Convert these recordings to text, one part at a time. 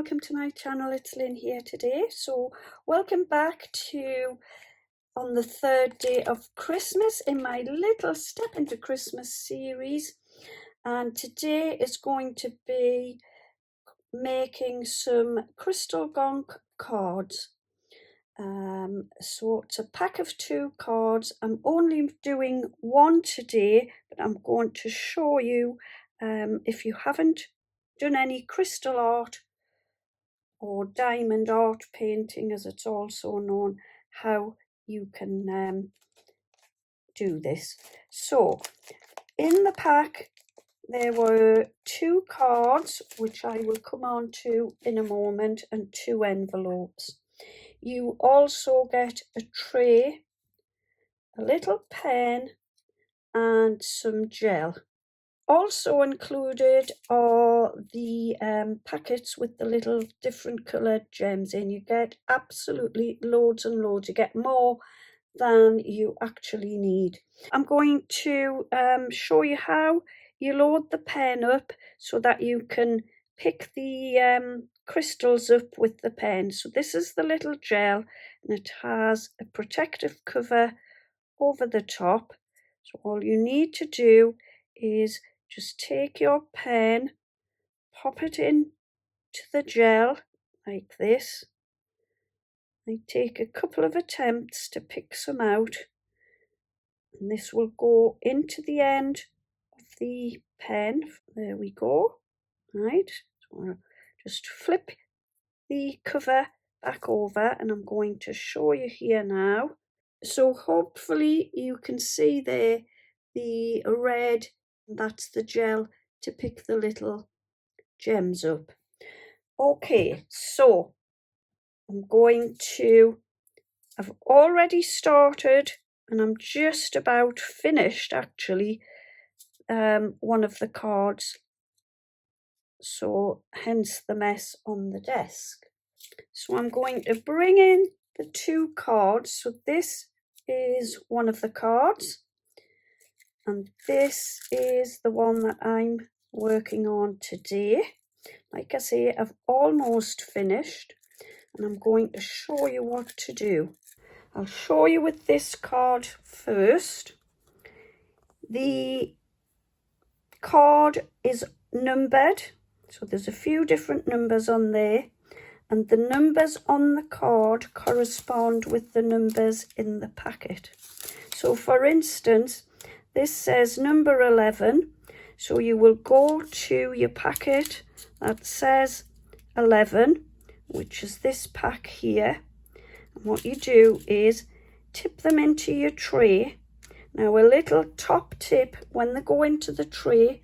welcome to my channel. It's Lynn here today. So welcome back to on the third day of Christmas in my little Step into Christmas series, and today is going to be making some crystal gong cards. So it's a pack of 2 cards. I'm only doing one today, but I'm going to show you if you haven't done any crystal art or diamond art painting, as it's also known, how you can do this. So in the pack there were 2 cards, which I will come on to in a moment, and 2 envelopes. You also get a tray, a little pen and some gel. Also included are the packets with the little different coloured gems in. You get absolutely loads and loads. You get more than you actually need. I'm going to show you how you load the pen up so that you can pick the crystals up with the pen. So this is the little gel, and it has a protective cover over the top. So all you need to do is just take your pen, pop it in to the gel like this. I take a couple of attempts to pick some out, and this will go into the end of the pen. There we go. Right, so I'll just flip the cover back over, and I'm going to show you here now. So hopefully you can see there the red, that's the gel to pick the little gems up. Okay, so I've already started, and I'm just about finished actually one of the cards, so hence the mess on the desk. So I'm going to bring in the 2 cards. So this is one of the cards, and this is the one that I'm working on today. Like I say, I've almost finished, and I'm going to show you what to do. I'll show you with this card first. The card is numbered, so there's a few different numbers on there, and the numbers on the card correspond with the numbers in the packet. So for instance, this says number 11, so you will go to your packet that says 11, which is this pack here, and what you do is tip them into your tray. Now a little top tip, when they go into the tray,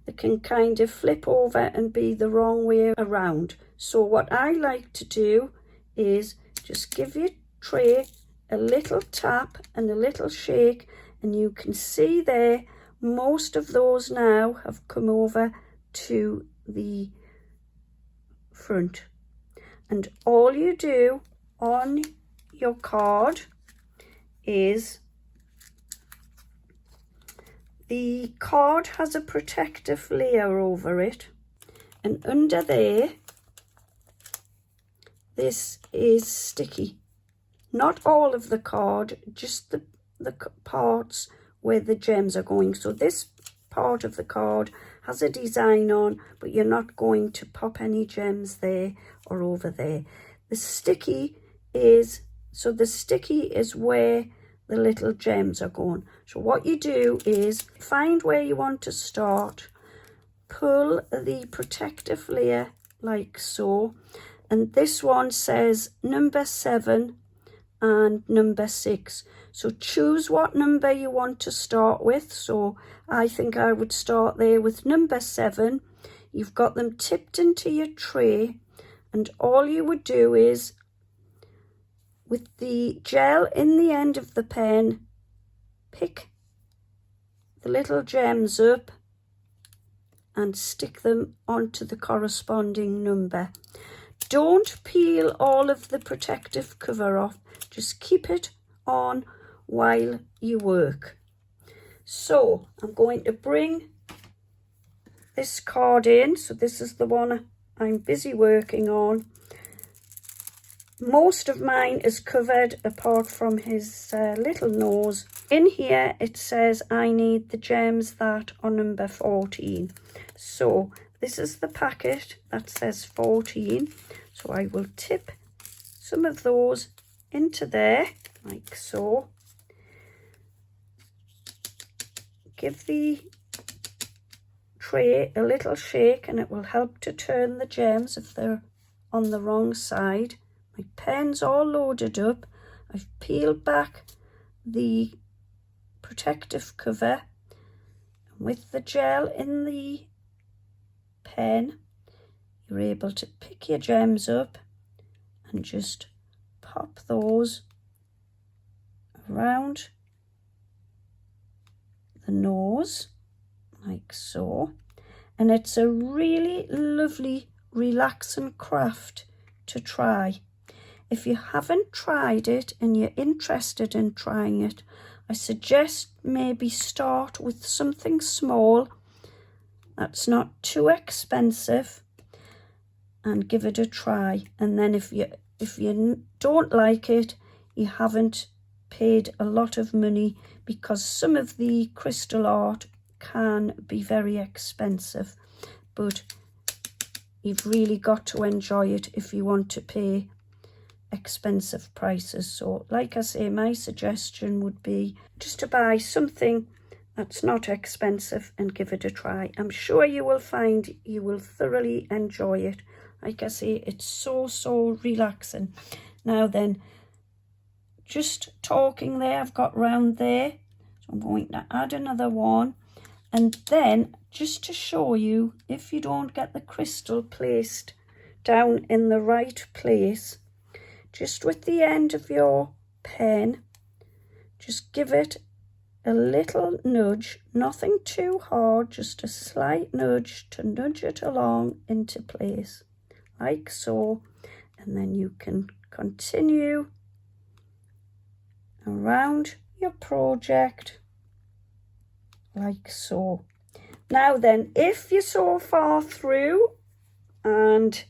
they can kind of flip over and be the wrong way around. So what I like to do is just give your tray a little tap and a little shake, and you can see there most of those now have come over to the front. And all you do on your card is, the card has a protective layer over it, and under there this is sticky. Not all of the card, just the parts where the gems are going. So this part of the card has a design on, but you're not going to pop any gems there or over there. The sticky is where the little gems are going. So what you do is find where you want to start, pull the protective layer like so, and this one says number 7 and number 6. So choose what number you want to start with. So I think I would start there with number 7. You've got them tipped into your tray, and all you would do is, with the gel in the end of the pen, pick the little gems up and stick them onto the corresponding number. Don't peel all of the protective cover off, just keep it on while you work. So I'm going to bring this card in. So this is the one I'm busy working on. Most of mine is covered apart from his little nose. In here it says I need the gems that are number 14. So this is the packet that says 14. So I will tip some of those into there like so. Give the tray a little shake and it will help to turn the gems if they're on the wrong side. My pen's all loaded up. I've peeled back the protective cover. With the gel in the pen, you're able to pick your gems up and just pop those around the nose like so. And it's a really lovely relaxing craft to try. If you haven't tried it and you're interested in trying it, I suggest maybe start with something small that's not too expensive and give it a try. And then if you don't like it, you haven't paid a lot of money, because some of the crystal art can be very expensive, but you've really got to enjoy it if you want to pay expensive prices. So like I say, my suggestion would be just to buy something that's not expensive and give it a try. I'm sure you will find you will thoroughly enjoy it. Like I say, it's so relaxing. Now then, just talking there, I've got round there, so I'm going to add another one. And then just to show you, if you don't get the crystal placed down in the right place, just with the end of your pen, just give it a little nudge, nothing too hard, just a slight nudge to nudge it along into place, like so. And then you can continue around your project, like so. Now then, if you're so far through and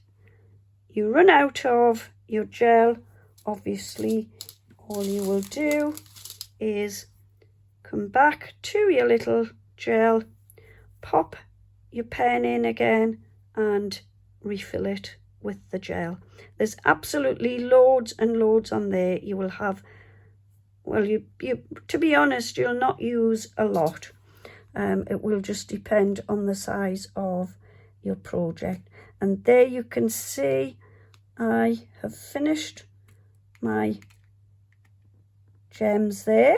you run out of your gel, obviously all you will do is come back to your little gel, pop your pen in again and refill it with the gel. There's absolutely loads and loads on there. You will have, well, you to be honest, you'll not use a lot. It will just depend on the size of your project. And there you can see I have finished my gems there.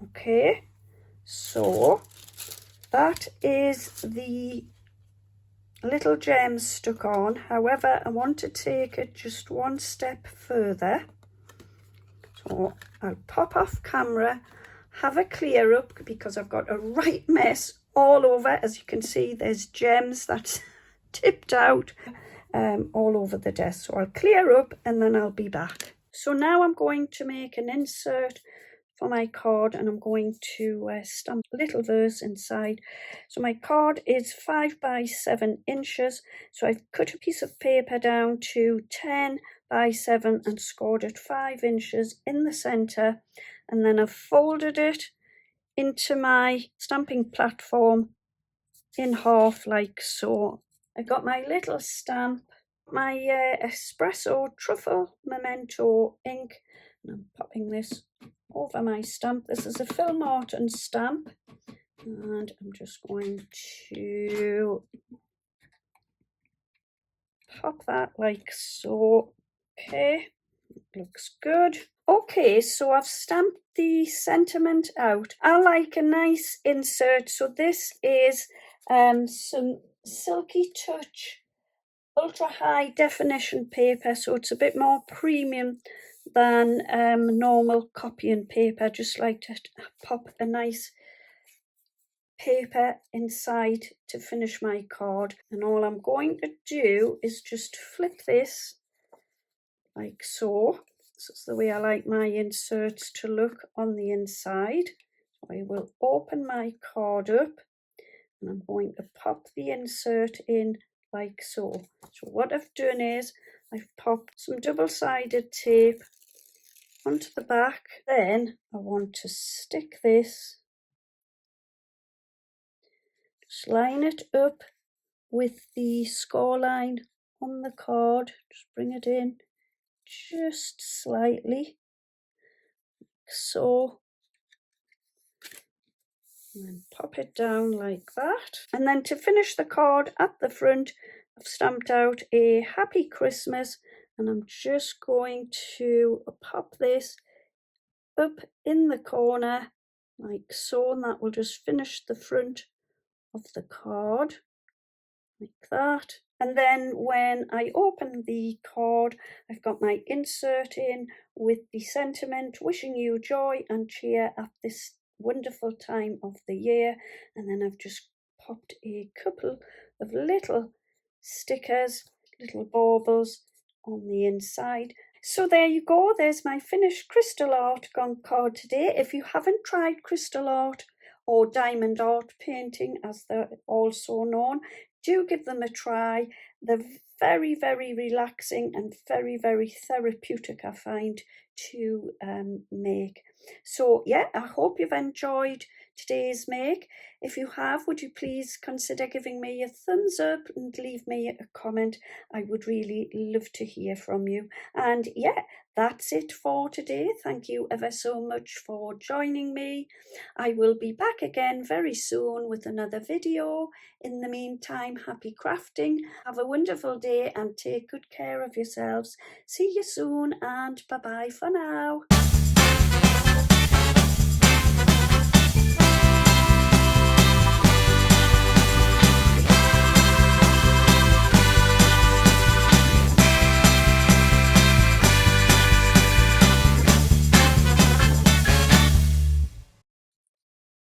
Okay, so that is the little gems stuck on. However, I want to take it just one step further. So I'll pop off camera, have a clear up, because I've got a right mess all over. As you can see, there's gems that's tipped out all over the desk. So I'll clear up and then I'll be back. So now I'm going to make an insert for my card, and I'm going to stamp a little verse inside. So my card is 5 by 7 inches. So I've cut a piece of paper down to 10 by 7 and scored it 5 inches in the center, and then I've folded it into my stamping platform in half like so. I got my little stamp, my espresso truffle memento ink, and I'm popping this over my stamp. This is a Phil Martin stamp, and I'm just going to pop that like so. Okay, looks good. Okay, so I've stamped the sentiment out. I like a nice insert, so this is some Silky Touch ultra high definition paper, so it's a bit more premium than normal copying paper. Just like to pop a nice paper inside to finish my card, and all I'm going to do is just flip this like so. This is the way I like my inserts to look on the inside. So I will open my card up and I'm going to pop the insert in like so. So what I've done is I've popped some double-sided tape onto the back. Then I want to stick this, just line it up with the score line on the card. Just bring it in just slightly, so, and pop it down like that. And then to finish the card at the front, I've stamped out a Happy Christmas, and I'm just going to pop this up in the corner like so, and that will just finish the front of the card like that. And then when I open the card, I've got my insert in with the sentiment, wishing you joy and cheer at this wonderful time of the year. And then I've just popped a couple of little stickers, little baubles on the inside. So there you go, there's my finished crystal art card today. If you haven't tried crystal art or diamond art painting, as they're also known, do give them a try. They're very, very relaxing and very, very therapeutic, I find, to make. So yeah, I hope you've enjoyed today's make. If you have, would you please consider giving me a thumbs up and leave me a comment? I would really love to hear from you. And yeah, that's it for today. Thank you ever so much for joining me. I will be back again very soon with another video. In the meantime, happy crafting. Have a wonderful day and take good care of yourselves. See you soon, and bye bye for now.